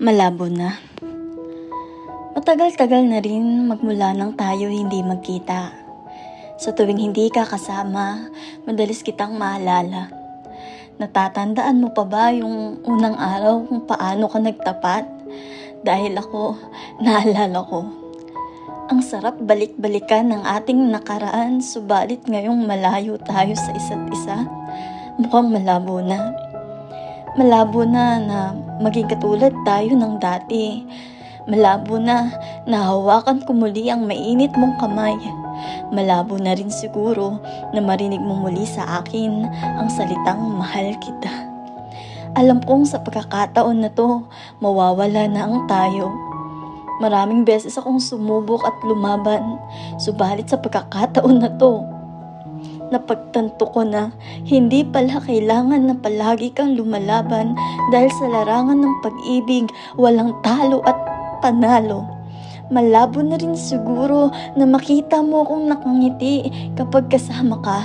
Malabo na. Matagal-tagal na rin magmula nang tayo hindi magkita. Sa tuwing hindi ka kasama, madalas kitang maalala. Natatandaan mo pa ba yung unang araw kung paano ka nagtapat? Dahil ako, naalala ko. Ang sarap balik-balikan ng ating nakaraan, subalit ngayong malayo tayo sa isa't isa. Mukhang malabo na. Malabo na maging katulad tayo ng dati. Malabo na hawakan ko muli ang mainit mong kamay. Malabo na rin siguro na marinig mo muli sa akin ang salitang mahal kita. Alam kong sa pagkakataon na to, mawawala na ang tayo. Maraming beses akong sumubok at lumaban, subalit sa pagkakataon na to, napagtanto ko na hindi pala kailangan na palagi kang lumalaban dahil sa larangan ng pag-ibig walang talo at panalo. Malabo na rin siguro na makita mo akong nakangiti kapag kasama ka.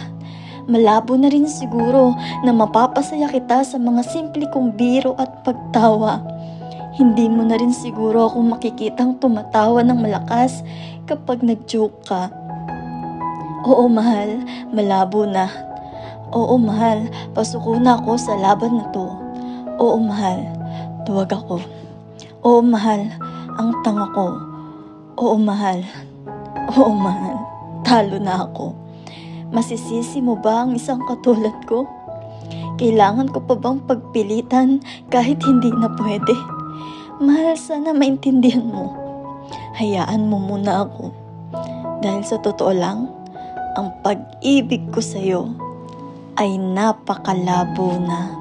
Malabo na rin siguro na mapapasaya kita sa mga simple kong biro at pagtawa. Hindi mo na rin siguro akong makikitang tumatawa ng malakas kapag nag-joke ka. Oo mahal, malabo na. Oo mahal, pasuko na ako sa laban na to. Oo mahal, tuwag ako. Oo mahal, ang tanga ko. Oo mahal, talo na ako. Masisisi mo ba ang isang katulad ko? Kailangan ko pa bang pagpilitan kahit hindi na pwede? Mahal, sana maintindihan mo. Hayaan mo muna ako. Dahil sa totoo lang, ang pag-ibig ko sa'yo ay napakalabo na.